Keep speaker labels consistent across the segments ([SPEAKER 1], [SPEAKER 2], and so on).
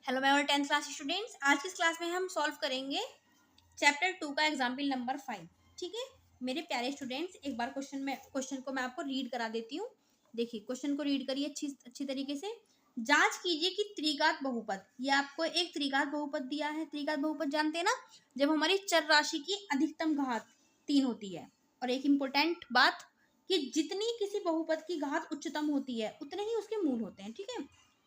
[SPEAKER 1] Hello मैं और 10th class students, आज की इस क्लास में हम सॉल्व करेंगे चैप्टर 2 का एग्जाम्पल नंबर 5। ठीक है मेरे प्यारे स्टूडेंट्स, एक बार क्वेश्चन को मैं आपको रीड करा देती हूँ। देखिए क्वेश्चन को रीड करिए अच्छी तरीके से। जांच कीजिए कि त्रिघात बहुपद, ये आपको एक त्रिघात बहुपद दिया है। त्रिघात बहुपद जानते हैं ना, जब हमारी चर राशि की अधिकतम घात 3 होती है। और एक इम्पोर्टेंट बात कि जितनी किसी बहुपद की घात उच्चतम होती है उतने ही उसके मूल होते हैं। ठीक है,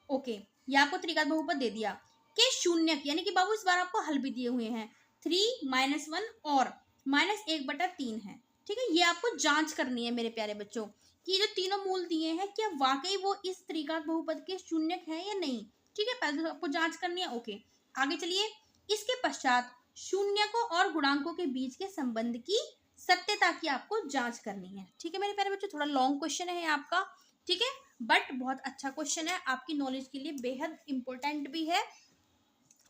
[SPEAKER 1] ओके। ये आपको त्रिघात बहुपद दे दिया कि शून्यक, यानी कि बाबू इस बार आपको हल भी दिए हुए हैं। 3 - 1 और -1/3 है। ठीक है, ये आपको जांच करनी है मेरे प्यारे बच्चों कि जो तीनों मूल दिए हैं क्या वाकई वो इस त्रिघात बहुपद के शून्यक है या नहीं। ठीक है, पहले तो आपको जांच करनी है। ओके, आगे चलिए। इसके पश्चात शून्यकों और गुणांकों के बीच के संबंध की सत्यता की आपको जांच करनी है। ठीक है मेरे प्यारे बच्चों, थोड़ा लॉन्ग क्वेश्चन है आपका। ठीक है, बट बहुत अच्छा क्वेश्चन है, आपकी नॉलेज के लिए बेहद इंपॉर्टेंट भी है।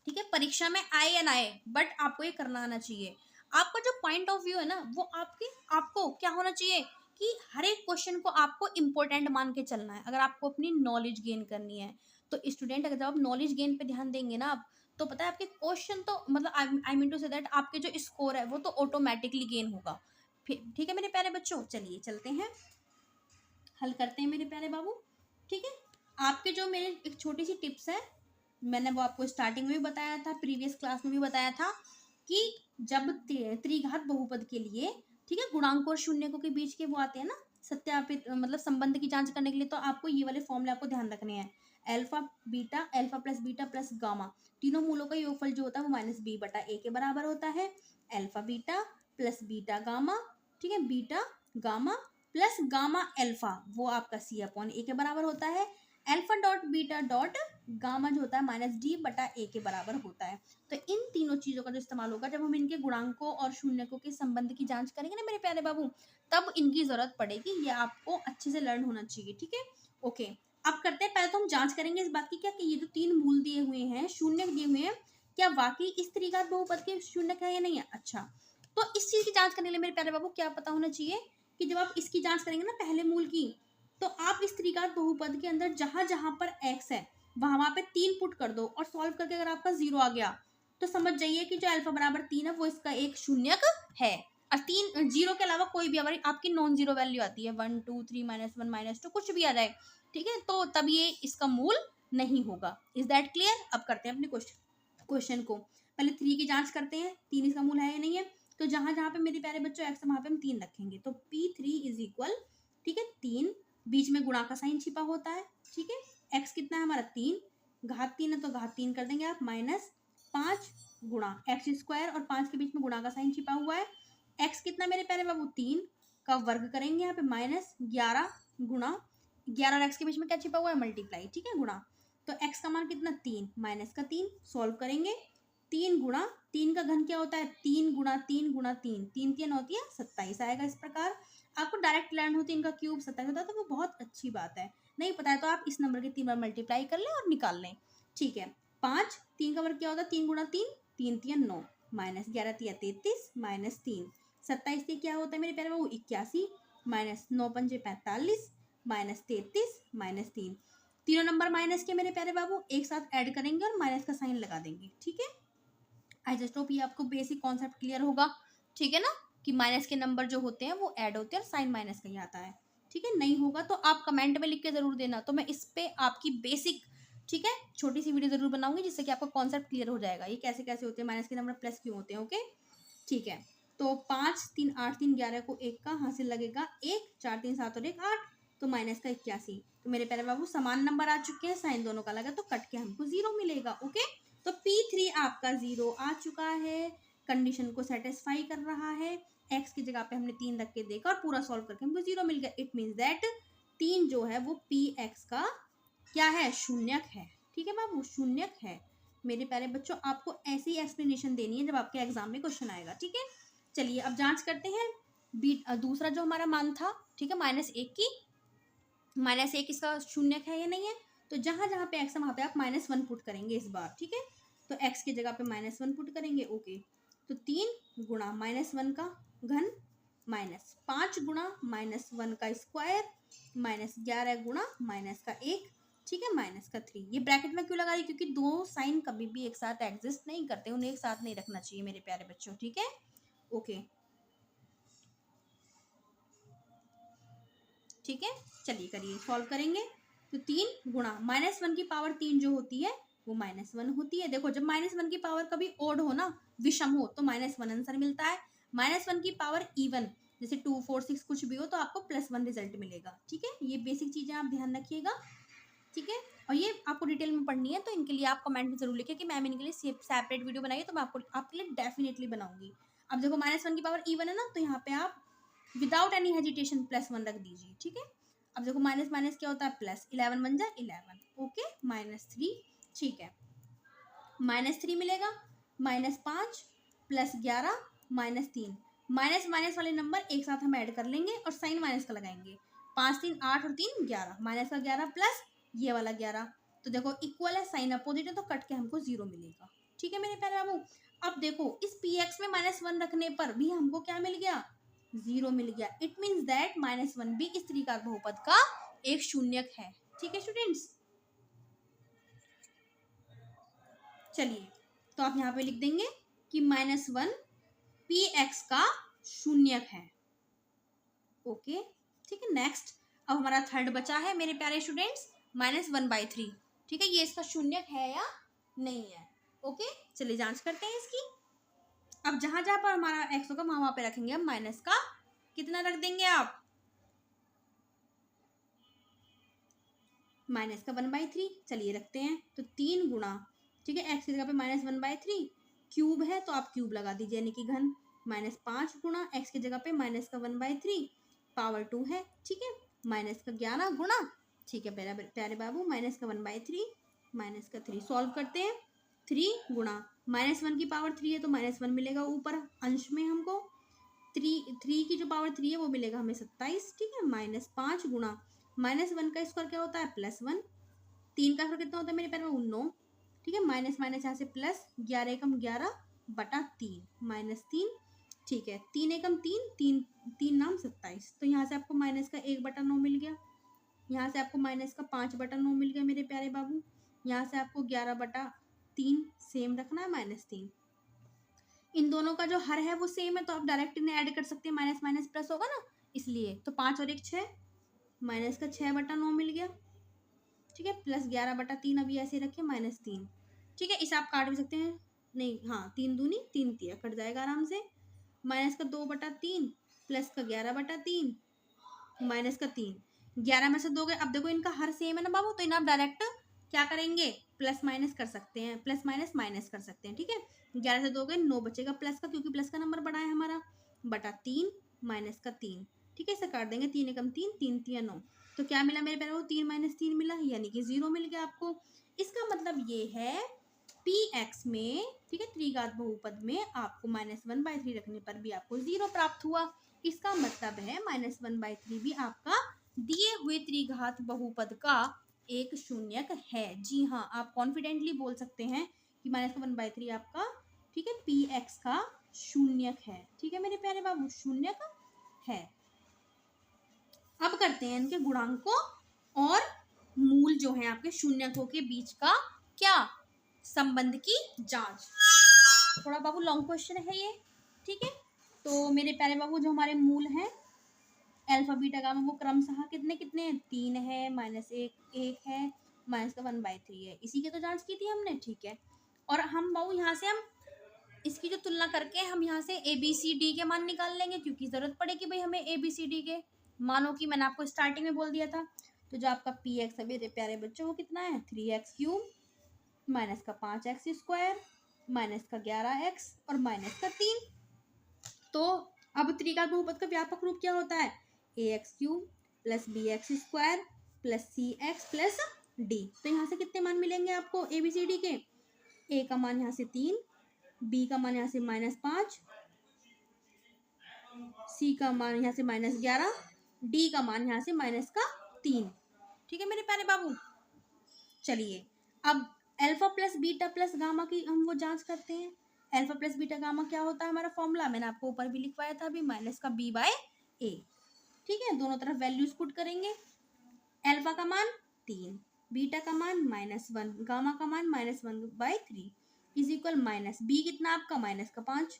[SPEAKER 1] ठीक है, परीक्षा में आए या ना आए बट आपको ये करना आना चाहिए। आपका जो पॉइंट ऑफ व्यू है ना, वो आपको क्या होना चाहिए कि हर एक क्वेश्चन को आपको इंपॉर्टेंट मान के चलना है अगर आपको अपनी नॉलेज गेन करनी है। तो स्टूडेंट, अगर जब आप नॉलेज गेन पे ध्यान देंगे ना आप, तो पता है आपके क्वेश्चन तो मतलब I mean to say that आपके जो स्कोर है वो तो ऑटोमेटिकली गेन होगा। फिर ठीक है मेरे प्यारे बच्चों, चलिए चलते हैं, हल करते हैं मेरे प्यारे बाबू। ठीक है, आपके जो मेरे एक छोटी सी टिप्स है, मैंने वो आपको स्टार्टिंग में भी बताया था, प्रीवियस क्लास में भी बताया था कि जब त्रिघात बहुपद के लिए, ठीक है, गुणांक और शून्यकों के बीच के वो आते हैं ना सत्यापित, मतलब संबंध की जांच करने के लिए, तो आपको ये वाले फॉर्मूले आपको ध्यान रखने हैं। Alpha plus beta plus gamma, तीनों मूलों का योगफल जो होता है वो -b/a के बराबर होता है। Alpha beta plus beta gamma, ठीक है, beta gamma plus gamma alpha, वो आपका c/a के बराबर होता है। Alpha dot beta dot gamma जो होता है -d/a के बराबर होता है। तो इन तीनों चीजों का जो इस्तेमाल होगा जब हम इनके गुणांकों और शून्यकों के संबंध की जांच करेंगे ना मेरे प्यारे बाबू, तब इनकी जरूरत पड़ेगी। ये आपको अच्छे से लर्न होना चाहिए। ठीक है, ओके। अब करते हैं, पहले तो हम जांच करेंगे इस बात की क्या कि ये जो तीन मूल दिए हुए हैं, शून्यक दिए हुए हैं, क्या वाकई इस त्रिघात बहुपद के शून्यक है या नहीं है। अच्छा, तो इस चीज की जांच करने के लिए मेरे प्यारे बाबू क्या पता होना चाहिए कि जब आप इसकी जांच करेंगे ना पहले मूल की, तो आप इस त्रिघात बहुपद के अंदर जहां जहां पर x है वहां पे 3 पुट कर दो और सॉल्व करके अगर आपका 0 आ गया तो समझ जाइए कि जो अल्फा बराबर 3 है वो इसका एक शून्यक है। और 3 0 के अलावा कोई भी अगर आपकी नॉन जीरो वैल्यू आती है 1 2 3 -1 -2 कुछ भी आ जाए, ठीक है, तो तब ये इसका मूल नहीं होगा। Is that clear. अब करते हैं अपने क्वेश्चन को। पहले 3 की जांच करते हैं, 3 इसका मूल है या नहीं है। तो जहां जहां पे मेरे प्यारे बच्चों x है वहां पे हम 3 रखेंगे, तो p3 इज इक्वल, ठीक है, 3, बीच में गुणा का साइन छिपा होता है। ठीक है, x कितना है हमारा 3, घात 3 है तो घात 3 कर देंगे आप, -5 गुणा x² और 5 के बीच में गुणा का साइन छिपा हुआ है। x कितना मेरे प्यारे बाबू 3 का वर्ग करेंगे यहाँ पे -11 गुणा 11 और x के बीच में क्या छिपा हुआ है मल्टीप्लाई, ठीक है, गुणा। तो x का मान कितना 3 माइनस का 3, सॉल्व करेंगे। 3 गुणा 3 का घन क्या होता है 3 गुणा 3 गुणा 3, 3 3 होती है 27 आएगा। इस प्रकार आपको डायरेक्ट लर्न हो 3 का क्यूब 27 होता है, तो वो बहुत अच्छी बात है। नहीं पता है तो आप इस नंबर के 3 बार मल्टीप्लाई कर लें और निकाल लें। ठीक है, 5, 3 का वर्ग क्या होता है 3 गुणा 3, 3 3 9, -11 3 33 -3, 27 से क्या होता है मेरे प्यारे बाबू 81, -9 पंजे 45, -33 -3, तीनों नंबर माइनस के मेरे प्यारे बाबू एक साथ ऐड करेंगे और माइनस का साइन लगा देंगे। ठीक है, आई जस्ट होप ये आपको बेसिक कॉन्सेप्ट क्लियर होगा। ठीक है ना, कि माइनस के नंबर जो होते हैं वो ऐड होते हैं और साइन माइनस का ही आता है। ठीक है, नहीं होगा तो आप कमेंट में लिख के जरूर देना, तो मैं इस पे आपकी बेसिक, ठीक है, छोटी सी वीडियो जरूर बनाऊंगी जिससे कि आपका कॉन्सेप्ट क्लियर हो जाएगा, ये कैसे कैसे होते हैं, माइनस के नंबर प्लस क्यों होते हैं। ओके, ठीक है। तो 5 3 8 3 11 को 1 का हासिल लगेगा 1, 4 3 7 और 1 8, तो माइनस का 81। तो मेरे प्यारे बाबू समान नंबर आ चुके हैं, साइन दोनों का लगा तो कट के हमको 0 मिलेगा। ओके, तो P3 आपका 0 आ चुका है, कंडीशन को सेटिस्फाई कर रहा है। x की जगह पे हमने 3 रख के देखा और पूरा सॉल्व करके हमको 0 मिल गया। इट मीन्स दैट 3 जो है वो px का क्या है शून्यक है। ठीक है बाबू, शून्यक है। मेरे प्यारे बच्चों आपको ऐसी एक्सप्लेनेशन देनी है जब आपके एग्जाम में क्वेश्चन आएगा। ठीक है, चलिए अब जांच करते हैं। दूसरा जो हमारा मान था, ठीक है, -1 की, -1 इसका शून्यक है या नहीं है। तो जहां जहां पे x है वहां पे आप -1 पुट करेंगे इस बार। ठीक है, तो x की जगह पे -1 पुट करेंगे। ओके, तो 3 गुणा -1 का घन -5 गुणा -1 का स्क्वायर -11 गुणा -1 ठीक है, माइनस का 3। ये ब्रैकेट में क्यों लगा रही, क्योंकि दो साइन कभी भी एक साथ एग्जिस्ट नहीं करते, उन्हें एक साथ नहीं रखना चाहिए मेरे प्यारे बच्चों, ठीक है। ओके, ठीक है, चलिए करिए, सॉल्व करेंगे। तो 3 गुणा -1 की पावर 3 जो होती है वो -1 होती है। देखो, जब -1 की पावर कभी ओड हो ना, विषम हो, तो -1 आंसर मिलता है। -1 की पावर इवन, जैसे 2 4 6 कुछ भी हो, तो आपको +1 रिजल्ट मिलेगा, ठीक है। ये बेसिक चीजें आप ध्यान रखिएगा, ठीक है। और ये आपको डिटेल में पढ़नी है, तो इनके लिए आप कमेंट में जरूर लिखिए कि मैम इनके लिए सेपरेट वीडियो बनाइए, तो मैं आपके लिए डेफिनेटली बनाऊंगी। अब देखो, -1 की पावर इवन है ना, तो यहाँ पे आप विदाउट एनी हेजिटेशन +1 रख दीजिए, ठीक है। अब देखो, माइनस माइनस क्या होता है, प्लस, 11 बन जाए 11, ओके, -3, ठीक है। -3 मिलेगा, -5 +11 -3, माइनस माइनस वाले नंबर एक साथ हम ऐड कर लेंगे और साइन माइनस का लगाएंगे। 5 3 8 और 3 11, माइनस का 11 प्लस ये वाला 11, तो देखो इक्वल है, साइन अपोजिट है, तो कट के हमको 0 मिलेगा, ठीक है मेरे प्यारे बाबू। अब देखो, इस px में -1 रखने पर भी हमको क्या मिल गया, 0 मिल गया। इट मीन्स दैट -1 भी इस त्रिघात बहुपद का एक शून्यक है, ठीक है स्टूडेंट्स। चलिए, तो आप यहाँ पे लिख देंगे कि -1 px का शून्यक है, ओके, ठीक है। नेक्स्ट, अब हमारा थर्ड बचा है मेरे प्यारे स्टूडेंट्स, -1/3, ठीक है। ये इसका शून्यक है या नहीं है, ओके। चलिए जांच करते हैं इसकी। अब जहां जहां पर हमारा x होगा वहां पे रखेंगे हम माइनस का कितना रख देंगे आप, माइनस का 1/3, चलिए रखते हैं। तो 3 गुणा, ठीक है, x की जगह पे -1/3, क्यूब है तो आप क्यूब लगा दीजिए, यानी कि घन, -5 गुणा x की जगह पे माइनस का 1/3 पावर 2 है, ठीक है, -11 गुणा, ठीक है प्यारे प्यारे बाबू, -1/3 -3, सॉल्व करते हैं। 3 गुणा -1 की पावर 3 है तो -1 मिलेगा ऊपर अंश में हमको, 3 की जो पावर 3 है वो मिलेगा हमें 27, ठीक है। -5 गुणा -1 का स्क्वायर क्या होता है, +1, 3 का स्क्वायर कितना होता है मेरे प्यारे में, 9, ठीक है। माइनस माइनस यहाँ से प्लस, 11 एकम 11/3 -3, ठीक है। 3 एकम 3 3 3 नाम 27, तो यहाँ से आपको माइनस का 1/9 मिल गया, यहाँ से आपको माइनस का 5/9 मिल गया मेरे प्यारे बाबू, यहाँ से आपको 11/3 सेम रखना है, -3। इन दोनों का जो हर है वो सेम है, तो आप डायरेक्ट इन्हें ऐड कर सकते हैं, माइनस माइनस प्लस होगा ना, इसलिए। तो 5 और 1 6, माइनस का 6/9 मिल गया, ठीक है, प्लस 11/3 अभी ऐसे रखे -3, ठीक है। इसे आप काट भी सकते हैं, नहीं, हाँ, 3 दूनी 3 तिया कट जाएगा आराम से, माइनस का 2/3 प्लस का 11/3 माइनस का 3, 11 में से 2 गए। अब देखो इनका हर सेम है ना बाबू, तो इन्हें आप डायरेक्ट क्या करेंगे, प्लस माइनस कर सकते हैं, प्लस माइनस माइनस कर सकते हैं, ठीक है। 11 से 2 गए, 9 बचेगा प्लस का, क्योंकि प्लस का नंबर बड़ा है हमारा, /3 माइनस का 3, ठीक है। इसे काट देंगे, 3 एकम 3 3 तिया 9, तो क्या मिला मेरे प्यारे को, 3 - 3 मिला, यानी कि 0 मिल गया आपको। इसका मतलब ये है px में, ठीक है, त्रिघात बहुपद में आपको -1/3 रखने पर भी आपको 0 प्राप्त हुआ। इसका मतलब है -1/3 भी आपका दिए हुए त्रिघात बहुपद का एक शून्यक है। जी हाँ, आप कॉन्फिडेंटली बोल सकते हैं कि -1/3 आपका, ठीक है, px का शून्यक है, ठीक है मेरे प्यारे बाबू, शून्यक है। अब करते हैं इनके गुणांकों और मूल जो है आपके शून्यकों के बीच का क्या संबंध की जांच। थोड़ा बाबू लॉन्ग क्वेश्चन है ये, ठीक है। तो मेरे प्यारे बाबू, जो हमारे मूल हैं अल्फा बीटा गामा, वो क्रमशः कितने कितने हैं, 3 है, -1 1 है, माइनस का 1/3 है, इसी की तो जांच की थी हमने, ठीक है। और हम बाबू यहाँ से हम इसकी जो तुलना करके हम यहाँ से ABCD के मान निकाल लेंगे, क्योंकि जरूरत पड़ेगी भाई हमें ABCD के मानों की, मैंने आपको स्टार्टिंग में बोल दिया था। तो जो आपका px है मेरे प्यारे बच्चों, वो कितना है, 3x³ माइनस का 5x² माइनस का 11x और माइनस का 3। तो अब त्रिघात बहुपद का व्यापक रूप क्या होता है, ax³ + bx² + cx + d। तो यहाँ से कितने मान मिलेंगे आपको ABCD के, a का मान यहाँ से 3, b का मान यहाँ से -5, c का मान यहाँ से -11, d का मान यहाँ से -3, ठीक है मेरे प्यारे बाबू। चलिए, अब alpha plus beta plus gamma की हम वो जांच करते हैं। अल्फा प्लस बीटा गामा क्या होता है हमारा फॉर्मूला, मैंने आपको ऊपर भी लिखवाया था अभी, -b/a, ठीक है। दोनों तरफ वैल्यूज पुट करेंगे, अल्फा का मान 3, बीटा का मान -1, गामा का मान -1/3 इज इक्वल माइनस बी कितना आपका -5,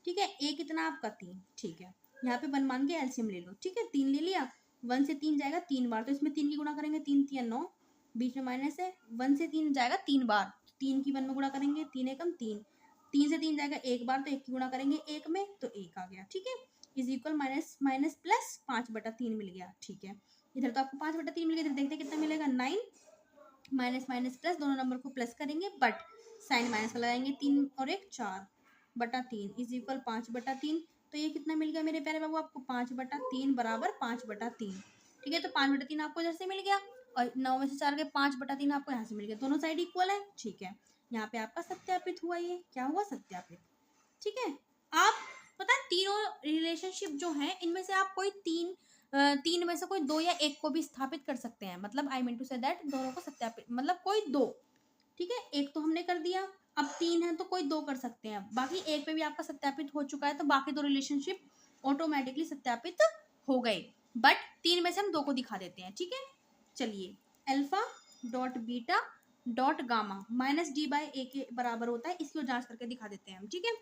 [SPEAKER 1] ठीक है, ए कितना आपका 3, ठीक है। यहाँ पे 1 मान के एलसीएम ले लो, ठीक है, 3 ले लिया, 1 से 3 जाएगा 3 बार, तो इसमें 3 की गुणा करेंगे, 3 3 9, बीच में माइनस है, 1 से 3 जाएगा 3 बार, 3 की 1 में गुणा करेंगे, 3 एकम 3, 3 से 3 जाएगा 1 बार, तो 1 की गुणा करेंगे 1 में, तो 1 आ गया, ठीक है, is equal minus minus plus 5/3 मिल गया, ठीक है। इधर तो आपको 5/3 मिल गया, इधर देखते कितना मिलेगा 9, माइनस माइनस प्लस, दोनों नंबर को प्लस करेंगे, बट साइन माइनस लगाएंगे, 3 और 1 4/3 इज इक्वल 5/3, तो ये कितना मिल गया मेरे प्यारे बाबू आपको 5/3 बराबर 5/3, ठीक है। तो 5/3 आपको इधर से मिल गया, और 9 में से 4 के 5/3 आपको यहाँ से मिल गया, दोनों साइड इक्वल है, ठीक है। यहाँ पे आपका सत्यापित हुआ, ये क्या हुआ सत्यापित, ठीक है। आप पता है तीनों रिलेशनशिप जो है इनमें से आप कोई तीन में से कोई दो या एक को भी स्थापित कर सकते हैं, मतलब I mean to say that दोनों को सत्यापित, मतलब कोई दो, ठीक है। एक तो हमने कर दिया, अब 3 है तो कोई 2 कर सकते हैं, बाकी एक पे भी आपका सत्यापित हो चुका है, तो बाकी 2 रिलेशनशिप ऑटोमेटिकली सत्यापित हो गए, बट 3 में से हम 2 को दिखा देते हैं, ठीक है। चलिए, alpha dot beta dot gamma -d/a के बराबर होता है, इसको जांच करके दिखा देते हैं हम, ठीक है।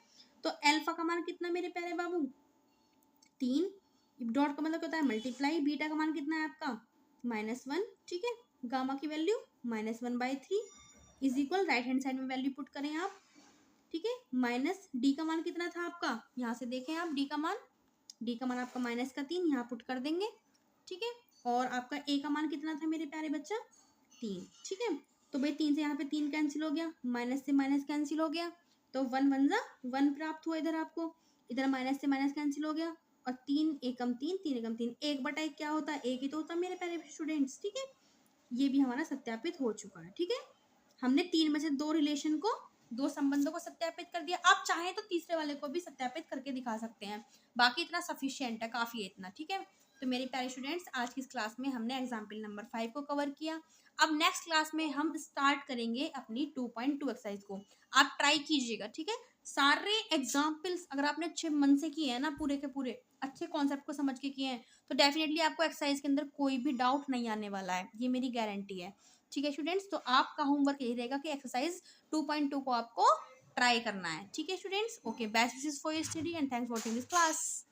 [SPEAKER 1] तो अल्फा का मान कितना मेरे प्यारे बाबू 3, डॉट का मतलब होता है मल्टीप्लाई, बीटा का मान कितना है आपका -1, ठीक है, गामा की value -1/3 is equal, right hand side में वैल्यू पुट करें आप, ठीक है, माइनस डी का मान कितना था आपका, यहाँ से देखें आप, डी का मान आपका -3 यहाँ पुट कर देंगे, ठीक है। और आपका ए का मान कितना था मेरे प्यारे बच्चा 3, ठीक है। तो भाई 3 से यहाँ पे 3 कैंसिल हो गया, माइनस से माइनस कैंसिल हो गया, तो 1 1 जा 1 प्राप्त हुआ इधर आपको, इधर माइनस से माइनस कैंसिल हो गया, और 3 एकम 3 3 एकम 3, 1/1 क्या होता है, एक ही तो होता है मेरे प्यारे स्टूडेंट्स, ठीक है। ये भी हमारा सत्यापित हो चुका है, ठीक है। हमने 3 में से 2 रिलेशन को, 2 संबंधों को सत्यापित कर दिया, आप चाहें तो तीसरे वाले को भी सत्यापित करके दिखा सकते हैं, बाकी इतना सफिशियंट है, काफ़ी है इतना, ठीक है। तो मेरे प्यारे स्टूडेंट्स, आज की इस क्लास में हमने एग्जाम्पल नंबर 5 को कवर किया। अब नेक्स्ट क्लास में हम स्टार्ट करेंगे अपनी 2.2 एक्सरसाइज को, आप ट्राई कीजिएगा, ठीक है। सारे एग्जाम्पल्स अगर आपने अच्छे मन से किए हैं ना, पूरे के पूरे अच्छे कॉन्सेप्ट को समझ के किए हैं, तो डेफिनेटली आपको एक्सरसाइज के अंदर कोई भी डाउट नहीं आने वाला है, ये मेरी गारंटी है, ठीक है स्टूडेंट्स। तो आपका होमवर्क यही रहेगा कि एक्सरसाइज 2.2 को आपको ट्राई करना है, ठीक है students. Okay, best wishes for your study and thanks for watching this class.